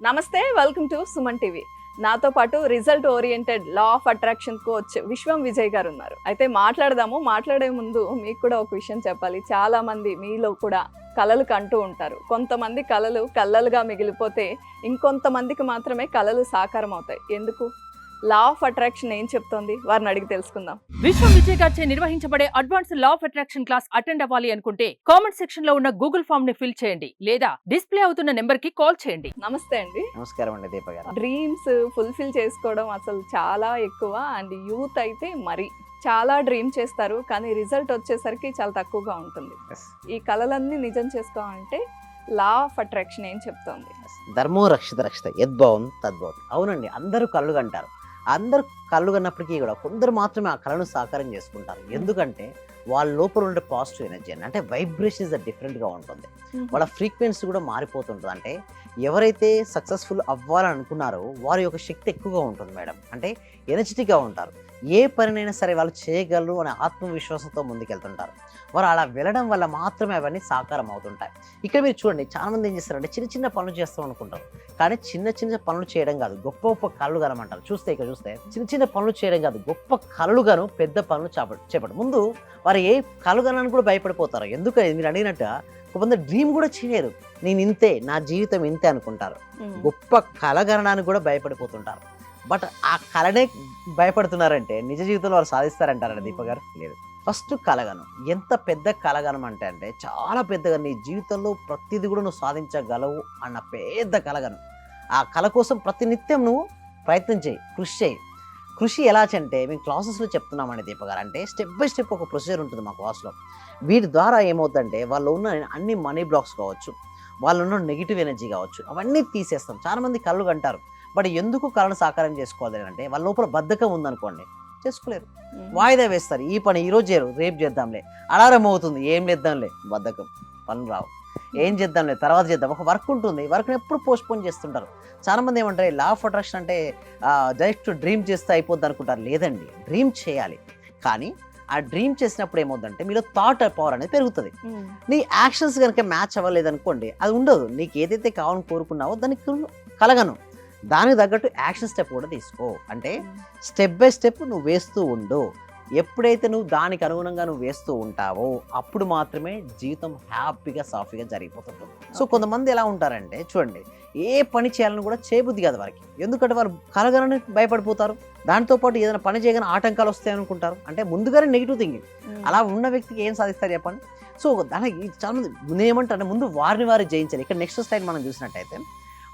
నమస్తే, welcome to Suman TV. నాతో పాటు result oriented law of attraction coach విశ్వం విజయ్ గారు ఉన్నారు. అయితే మాట్లాడే ముందు మీకు కూడా ఒక విషయం చెప్పాలి. చాలా మంది మీలో కూడా కలలు కంటూ ఉంటారు. కొంతమంది కలలు కలలుగా మిగిలిపోతే ఇంకొంతమందికి మాత్రమే కలలు సాకారం అవుతాయి. ఎందుకు? లా ఆఫ్ అట్రాక్షన్ ఏం చెప్తోంది? వారిని అడిగి తెలుసుకుందాం. విశ్వం విజయ్ గారిచే నిర్వహించబడే advance law of attraction class attend అవ్వాలి అనుకుంటే కామెంట్ సెక్షన్ లో ఉన్న గూగుల్ ఫామ్ ని ఫిల్ చేయండి లేదా డిస్ప్లే అవుతున్న నెంబర్ కి కాల్ చేయండి. నమస్తే అండి. నమస్కారం అండి దీప గారు. డ్రీమ్స్ ఫుల్ఫిల్ చేసుకోవడం అసలు చాలా ఎక్కువ, అండ్ యూత్ అయితే మరి చాలా డ్రీమ్ చేస్తారు, కానీ రిజల్ట్ వచ్చేసరికి చాలా తక్కువగా ఉంటుంది. ఈ కళలన్నీ నిజం చేసుకోవాలంటే లా ఆఫ్ అట్రాక్షన్ ఏం చెప్తోంది? ధర్మో రక్షిత రక్షిత యద్భవం తద్భవం. అవునండి, అందరూ కళ్ళు కంటారు. అందరు కళ్ళు కన్నప్పటికీ కూడా కొందరు మాత్రమే ఆ కళను సాకారం చేసుకుంటారు. ఎందుకంటే వాళ్ళ లోపల ఉండే పాజిటివ్ ఎనర్జీ అంటే వైబ్రేషన్స్ డిఫరెంట్గా ఉంటుంది. వాళ్ళ ఫ్రీక్వెన్సీ కూడా మారిపోతుంటుంది. అంటే ఎవరైతే సక్సెస్ఫుల్ అవ్వాలని అనుకున్నారో వారి యొక్క శక్తి ఎక్కువగా ఉంటుంది మేడం. అంటే ఎనర్జెటిక్గా ఉంటారు. ఏ పనినైనా సరే వాళ్ళు చేయగలరు అనే ఆత్మవిశ్వాసంతో ముందుకెళ్తుంటారు. వారు అలా వెళ్ళడం వల్ల మాత్రమే అవన్నీ సాకారం అవుతుంటాయి. ఇక్కడ మీరు చూడండి, చాలామంది ఏం చేస్తారంటే చిన్న చిన్న పనులు చేస్తాం అనుకుంటారు, కానీ చిన్న చిన్న పనులు చేయడం కాదు గొప్ప గొప్ప కళ్ళు కనమంటారు. చూస్తే చిన్న చిన్న పనులు చేయడం కాదు, గొప్ప కళ్ళుగాను పెద్ద పనులు చేపట్టు. ముందు వారు ఏ కలుగనని కూడా భయపడిపోతారు. ఎందుకని మీరు అడిగినట్టు కొంతమంది డ్రీమ్ కూడా చేయలేరు. నేను ఇంతే, నా జీవితం ఇంతే అనుకుంటారు. గొప్ప కలగనడానికి కూడా భయపడిపోతుంటారు. బట్ ఆ కళనే భయపడుతున్నారంటే నిజ జీవితంలో వారు సాధిస్తారంటారండి దీప గారు? లేదు. ఫస్ట్ కలగను ఎంత పెద్ద కలగనం అంటే చాలా పెద్దగా నీ జీవితంలో ప్రతిదీ కూడా నువ్వు సాధించగలవు అన్న పెద్ద కలగను. ఆ కళ కోసం ప్రతినిత్యం నువ్వు ప్రయత్నం చేయి, కృషి చేయి. కృషి ఎలా అంటే మేము క్లాసెస్లో చెప్తున్నామండి దీప గారు. అంటే స్టెప్ బై స్టెప్ ఒక ప్రొసీజర్ ఉంటుంది మా క్లాస్లో. వీటి ద్వారా ఏమవుతుందంటే వాళ్ళు ఉన్న అన్ని మనీ బ్లాక్స్ కావచ్చు, వాళ్ళు ఉన్న నెగిటివ్ ఎనర్జీ కావచ్చు, అవన్నీ తీసేస్తాం. చాలామంది కళ్ళు కంటారు, బట్ ఎందుకు కళను సాకారం చేసుకోవాలి అంటే వాళ్ళ లోపల బద్ధకం ఉందనుకోండి, చేసుకోలేరు. వాయిదా వేస్తారు. ఈ పని ఈరోజు చేయరు, రేపు చేద్దాంలే. అలారం అవుతుంది, ఏం చేద్దాంలే, బద్ధకం, పనులు రావు. ఏం చేద్దాంలే, తర్వాత చేద్దాం. ఒక వర్క్ ఉంటుంది, వర్క్ని ఎప్పుడు పోస్ట్పోన్ చేస్తుంటారు. చాలామంది ఏమంటారు లా ఆఫ్ అట్రాక్షన్ అంటే డైరెక్ట్ డ్రీమ్ చేస్తే అయిపోద్ది అనుకుంటారు. లేదండి, డ్రీమ్ చేయాలి. కానీ ఆ డ్రీమ్ చేసినప్పుడు ఏమవుతుందంటే మీలో థాట్ పవర్ అనేది పెరుగుతుంది. నీ యాక్షన్స్ కనుక మ్యాచ్ అవ్వలేదు అనుకోండి, అది ఉండదు. నీకు ఏదైతే కావాలని కోరుకున్నావో దానికి కలగను. దానికి తగ్గట్టు యాక్షన్ స్టెప్ కూడా తీసుకో. అంటే స్టెప్ బై స్టెప్ నువ్వు వేస్తూ ఉండు. ఎప్పుడైతే నువ్వు దానికి అనుగుణంగా నువ్వు వేస్తూ ఉంటావో అప్పుడు మాత్రమే జీవితం హ్యాపీగా సాఫీగా జరిగిపోతుంటుంది. సో కొంతమంది ఎలా ఉంటారంటే చూడండి, ఏ పని చేయాలని కూడా చేయబుద్ధి కాదు వారికి. ఎందుకంటే వారు కలగనని భయపడిపోతారు. దాంతోపాటు ఏదైనా పని చేయగానే ఆటంకాలు వస్తాయి అనుకుంటారు. అంటే ముందుగానే నెగిటివ్ థింకింగ్. అలా ఉన్న వ్యక్తికి ఏం సాధిస్తారు చెప్పండి? సో దానికి చాలా మంది నేనేమంటారంటే ముందు వారిని వారు జయించాలి. ఇక్కడ నెక్స్ట్ స్లైడ్ మనం చూసినట్టయితే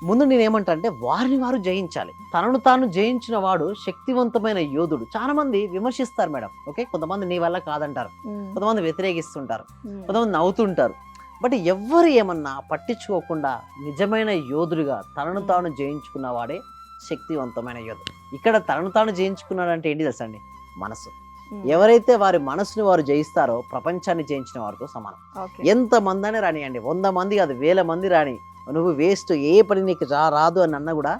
ముందు నేనేమంటే వారిని వారు జయించాలి. తనను తాను జయించిన వాడు శక్తివంతమైన యోధుడు. చాలా మంది విమర్శిస్తారు మేడం. ఓకే, కొంతమంది నీ వల్ల కాదంటారు, కొంతమంది వ్యతిరేకిస్తుంటారు, కొంతమంది నవ్వుతుంటారు. బట్ ఎవ్వరు ఏమన్నా పట్టించుకోకుండా నిజమైన యోధుడిగా తనను తాను జయించుకున్న వాడే శక్తివంతమైన యోధుడు. ఇక్కడ తనను తాను జయించుకున్నాడంటే ఏంటి తెలుసా అండి? మనసు. ఎవరైతే వారి మనసుని వారు జయిస్తారో ప్రపంచాన్ని జయించిన వారితో సమానం. ఎంత మంది రానియండి, 100 మంది కాదు, 1000 మంది రాని, నువ్వు వేస్ట్, ఏ పని నీకు రాదు అని అన్నా కూడా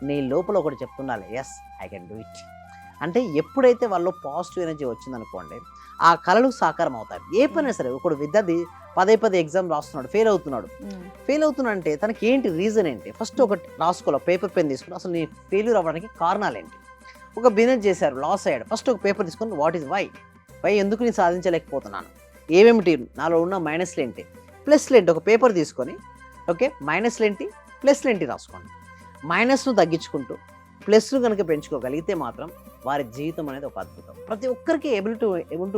నీ లోపల ఒకటి చెప్తుండాలి, yes I can do it. అంటే ఎప్పుడైతే వాళ్ళు పాజిటివ్ ఎనర్జీ వచ్చిందనుకోండి, ఆ కళలు సాకారం అవుతాయి. ఏ పని సరే, ఒకడు విద్యార్థి పదే ఎగ్జామ్ రాస్తున్నాడు, ఫెయిల్ అవుతున్నాడు అంటే తనకి ఏంటి రీజన్ ఏంటి? ఫస్ట్ ఒకటి రాసుకోవాలి, పేపర్ పెన్ తీసుకుని అసలు నీ ఫెయిల్యూర్ అవ్వడానికి కారణాలు ఏంటి. ఒక బిజినెస్ చేశారు, లాస్ అయ్యాడు, ఫస్ట్ ఒక పేపర్ తీసుకొని వాట్ ఈజ్ వై ఎందుకు నేను సాధించలేకపోతున్నాను, ఏమేమిటి నాలో ఉన్న మైనస్లు ఏంటి, ప్లస్లు ఏంటి, ఒక పేపర్ తీసుకొని ఓకే మైనస్లు ఏంటి ప్లస్లు ఏంటి రాసుకోండి. మైనస్ను తగ్గించుకుంటూ ప్లస్ను కనుక పెంచుకోగలిగితే మాత్రం వారి జీవితం అనేది ఒక అద్భుతం. ప్రతి ఒక్కరికి ఎబిలిటీ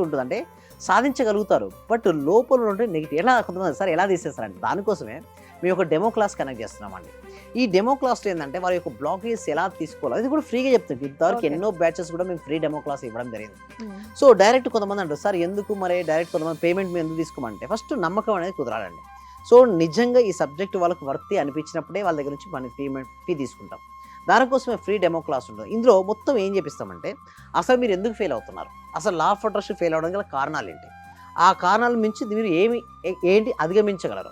ఉంటుంది, అంటే సాధించగలుగుతారు. బట్ లోపల ఉంటే నెగిటివ్ కొంతమంది సార్ ఎలా తీసేస్తారంటే దానికోసమే మేము ఒక డెమో క్లాస్ కనెక్ట్ చేస్తున్నామండి. ఈ డెమో క్లాస్లో ఏంటంటే వారి యొక్క బ్లాకేజ్ ఎలా తీసుకోవాలి అది కూడా ఫ్రీగా చెప్తుంది. ఇంతవరకు ఎన్నో బ్యాచెస్ కూడా మేము ఫ్రీ డెమో క్లాస్ ఇవ్వడం జరిగింది. సో డైరెక్ట్ కొంతమంది అంటారు సార్ ఎందుకు మరి డైరెక్ట్ కొంతమంది పేమెంట్ మేము ఎందుకు తీసుకోమంటే ఫస్ట్ నమ్మకం అనేది కుదరాలండి. సో నిజంగా ఈ సబ్జెక్ట్ వాళ్ళకు వర్తి అనిపించినప్పుడే వాళ్ళ దగ్గర నుంచి మనం ఫీ తీసుకుంటాం. దానికోసమే ఫ్రీ డెమో క్లాస్ ఉంటుంది. ఇందులో మొత్తం ఏం చేపిస్తామంటే అసలు మీరు ఎందుకు ఫెయిల్ అవుతున్నారు, అసలు లా ఆఫ్ అట్రాక్షన్ ఫెయిల్ అవడం గల కారణాలు ఏంటి, ఆ కారణాల మించి మీరు ఏంటి అధిగమించగలరు.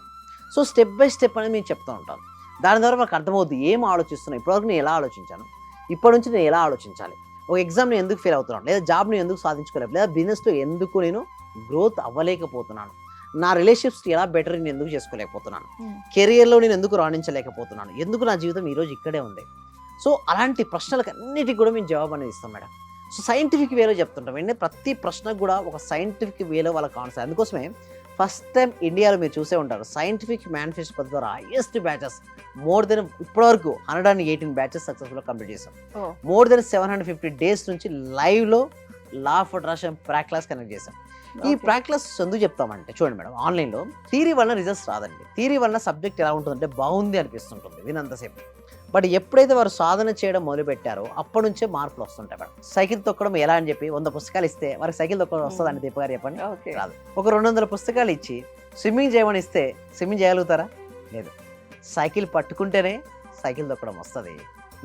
సో స్టెప్ బై స్టెప్ అనేది మేము చెప్తూ ఉంటాం. దాని ద్వారా మనకు అర్థమవుతుంది ఏం ఆలోచిస్తున్నాను, ఇప్పటివరకు నేను ఎలా ఆలోచించాను, ఇప్పటి నుంచి నేను ఎలా ఆలోచించాలి, ఒక ఎగ్జామ్ నేను ఎందుకు ఫెయిల్ అవుతున్నాను, లేదా జాబ్ నేను ఎందుకు సాధించుకోలేదు, లేదా బిజినెస్లో ఎందుకు నేను గ్రోత్ అవ్వలేకపోతున్నాను, నా రిలేషన్షిప్స్ ఎలా బెటర్ నేను ఎందుకు చేసుకోలేకపోతున్నాను, Hmm. కెరియర్లో నేను ఎందుకు రాణించలేకపోతున్నాను, ఎందుకు నా జీవితం ఈరోజు ఇక్కడే ఉంది. సో అలాంటి ప్రశ్నలకు అన్నిటికీ కూడా మేము జవాబు అనేది ఇస్తాం మేడం. సో సైంటిఫిక్ వేలో చెప్తుంటాం అంటే ప్రతి ప్రశ్నకు కూడా ఒక సైంటిఫిక్ వేలో వాళ్ళకి ఆన్సర్. అందుకోసమే ఫస్ట్ టైం ఇండియాలో మీరు చూసే ఉంటారు సైంటిఫిక్ మేనిఫెస్టో పద్ధతి ద్వారా హైయెస్ట్ బ్యాచెస్ మోర్ దెన్ ఇప్పటివరకు 118 బ్యాచెస్ సక్సెస్ఫుల్గా కంప్లీట్ చేసాం. Oh. మోర్ దెన్ 750 డేస్ నుంచి లైవ్లో లా of attraction Praak class connect చేసాం. ఈ Okay. ప్రాక్ క్లాస్ ఎందుకు చెప్తామంటే చూడండి మేడం, ఆన్లైన్లో థియరీ వల్ల రిజల్ట్స్ రాదండి. థియరీ వల్ల సబ్జెక్ట్ ఎలా ఉంటుందంటే బాగుంది అనిపిస్తుంటుంది వినంతసేపు, బట్ ఎప్పుడైతే వారు సాధన చేయడం మొదలు పెట్టారో అప్పటి నుంచే మార్పులు వస్తుంటాయి మేడం. సైకిల్ తొక్కడం ఎలా అని చెప్పి 100 పుస్తకాలు ఇస్తే వారికి సైకిల్ తొక్కడం వస్తుందండి దీప గారు చెప్పండి? Okay. రాదు. ఒక 200 పుస్తకాలు ఇచ్చి స్విమ్మింగ్ చేయమని ఇస్తే స్విమ్మింగ్ చేయగలుగుతారా? లేదు. సైకిల్ పట్టుకుంటేనే సైకిల్ తొక్కడం వస్తుంది,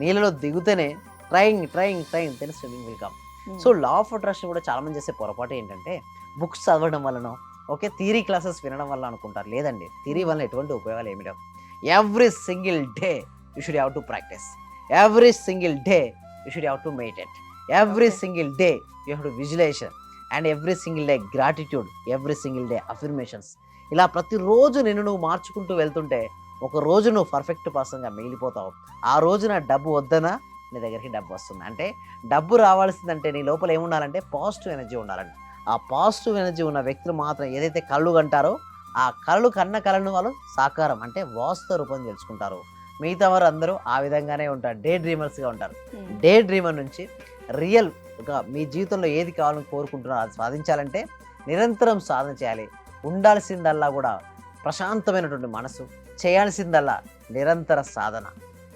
నీళ్ళలో దిగుతేనే trying then swimming will come. Hmm. So law of attraction కూడా చాలా మంది చేసే పొరపాటు ఏంటంటే బుక్స్ చదవడం వల్లనో ఓకే థియరీ క్లాసెస్ వినడం వల్ల అనుకుంటారు. లేదండి, థియరీ వల్ల ఎటువంటి ఉపయోగాలు ఏమిటో. Every single day you should have to practice, every single day you should have to meditate, every Okay. Single day you have to visualization and every single day gratitude, every single day affirmations. ఇలా ప్రతిరోజు నిన్ను నువ్వు మార్చుకుంటూ వెళ్తుంటే ఒక రోజు నువ్వు perfect పర్సన్గా మిగిలిపోతావు. ఆ రోజున డబ్బు వద్దనా నీ దగ్గరికి డబ్బు వస్తుంది. అంటే డబ్బు రావాల్సిందంటే నీ లోపల ఏముండాలంటే పాజిటివ్ ఎనర్జీ ఉండాలండి. ఆ పాజిటివ్ ఎనర్జీ ఉన్న వ్యక్తులు మాత్రం ఏదైతే కళ్ళు కంటారో ఆ కళ్ళు కన్న కళను వాళ్ళు సాకారం అంటే వాస్తవ రూపం తెలుసుకుంటారు. మిగతా వారు అందరూ ఆ విధంగానే ఉంటారు, డే డ్రీమర్స్గా ఉంటారు. Hmm. డే డ్రీమర్ నుంచి రియల్ మీ జీవితంలో ఏది కావాలని కోరుకుంటున్నారో అది సాధించాలంటే నిరంతరం సాధన చేయాలి. ఉండాల్సిందల్లా కూడా ప్రశాంతమైనటువంటి మనసు, చేయాల్సిందల్లా నిరంతర సాధన.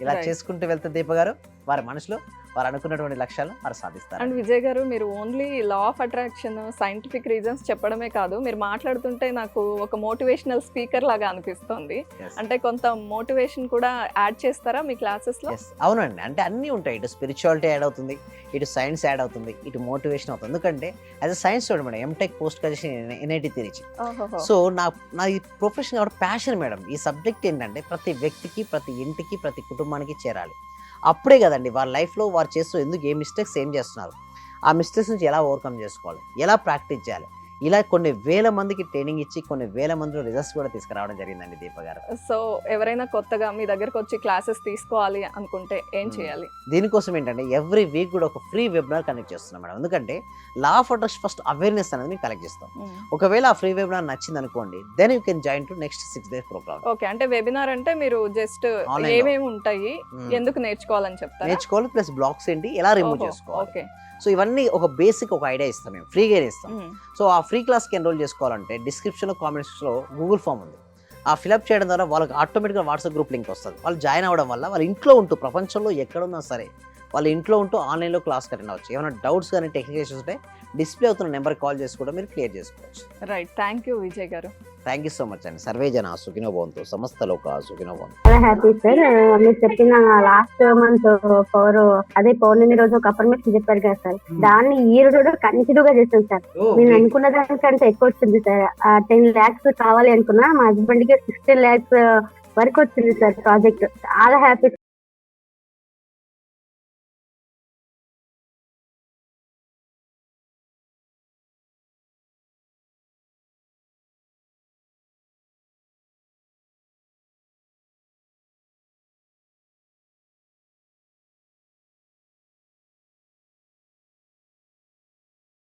ఇలా Right. చేసుకుంటూ వెళ్తే దీప గారు వారి మనసులో వారు అనుకున్నటువంటి లక్ష్యాలు వారు సాధిస్తారు. అండ్ విజయ్ గారు, మీరు only law of attraction scientific reasons చెప్పడమే కాదు, మీరు మాట్లాడుతుంటే నాకు ఒక మోటివేషనల్ స్పీకర్ లాగా అనిపిస్తుంది. Yes. అంటే కొంత మోటివేషన్ కూడా యాడ్ చేస్తారా మీ క్లాసెస్ లో? Yes. అవునండి, అంటే అన్నీ ఉంటాయి. ఇటు స్పిరిచువాలిటీ యాడ్ అవుతుంది, ఇటు సైన్స్ యాడ్ అవుతుంది, ఇటు మోటివేషన్ అవుతుంది. ఎందుకంటే as a science student madam, M Tech post graduation NIT Trichy. ఓహోహో. సో నా ఈ ప్రొఫెషన్ కాబట్టి ప్యాషన్ మేడం. ఈ సబ్జెక్ట్ ఏంటంటే ప్రతి వ్యక్తికి, ప్రతి ఇంటికి, ప్రతి కుటుంబానికి చేరాలి. అప్పుడే కదండి వారి లైఫ్లో వారు చేస్తూ ఎందుకు ఏ మిస్టేక్స్ ఏం చేస్తున్నారు, ఆ మిస్టేక్స్ నుంచి ఎలా ఓవర్కమ్ చేసుకోవాలి, ఎలా ప్రాక్టీస్ చేయాలి, ఇలా కొన్ని వేల మందికి ట్రైనింగ్ ఇచ్చి కొన్ని వేల మందిలో రిజల్ట్స్ కూడా తీసుకురావడం జరిగిందండి దీప గారు. సో ఎవరైనా కొత్తగా మీ దగ్గరకు వచ్చి క్లాసెస్ తీసుకోవాలి అనుకుంటే ఏం చేయాలి? దీనికోసం ఏంటంటే ఎవ్రీ వీక్ కూడా ఒక ఫ్రీ వెబినార్ కనెక్ట్ చేస్తున్నాం మేడం. ఎందుకంటే లా ఆఫ్ అట్రాక్షన్ ఫస్ట్ అవేర్నెస్ అనేది మేము కలెక్ట్ చేస్తాం. ఒకవేళ ఆ ఫ్రీ వెబినార్ నచ్చింది అనుకోండి, then you can join to next 6 days programme. Okay, అంటే వెబినార్ అంటే మీరు జస్ట్ Online లో. ఏమేమి ఉంటాయి, ఎందుకు నేర్చుకోవాలని చెప్తారా? నేర్చుకోవాలి, ప్లస్ బ్లాక్స్ ఏంటి, ఎలా రిమూవ్ ఓహో, చేసుకోవాలి. ఓకే. సో ఇవన్నీ ఒక బేసిక్ ఒక ఐడియా ఇస్తాం, మేము ఫ్రీగా ఇస్తాం. సో ఆ ఫ్రీ క్లాస్కి ఎన్రోల్ చేసుకోవాలంటే డిస్క్రిప్షన్లో కామెంట్స్లో గూగుల్ ఫామ్ ఉంది. ఆ ఫిలప్ చేయడం ద్వారా వాళ్ళకి ఆటోమేటిక్గా వాట్సాప్ గ్రూప్ లింక్ వస్తుంది. వాళ్ళు జాయిన్ అవ్వడం వల్ల వాళ్ళ ఇంట్లో ఉంటూ ప్రపంచంలో ఎక్కడున్నా సరే వాళ్ళ ఇంట్లో ఉంటూ ఆన్లైన్లో క్లాస్ అటెండ్ అవ్వచ్చు. ఏమైనా డౌట్స్ కానీ టెక్నికల్ ఇష్యూస్ ఉంటే డిస్ప్లే అవుతున్న నెంబర్కి కాల్ చేసి కూడా మీరు క్లియర్ చేసుకోవచ్చు. రైట్, థ్యాంక్ యూ విజయ్ గారు. థ్యాంక్ యూ సో మచ్ అండి. సర్వే జన సుఖినో భవంతు, సమస్త లోక సుఖినో భవంతు. చాలా హ్యాపీ సార్. మీరు చెప్పిన లాస్ట్ మంత్ పౌర్ణమి రోజు ఒక అఫర్మేషన్ చెప్పారు కదా సార్, దాన్ని ఈ రోజు కంటిన్యూ గా చేస్తాను సార్. నేను అనుకున్న దానికంటే ఎక్కువ వచ్చింది సార్. 10 lakhs కావాలి అనుకున్నా, మా హస్బెండ్ కి 16 lakhs వరకు వచ్చింది సార్ ప్రాజెక్ట్. చాలా హ్యాపీ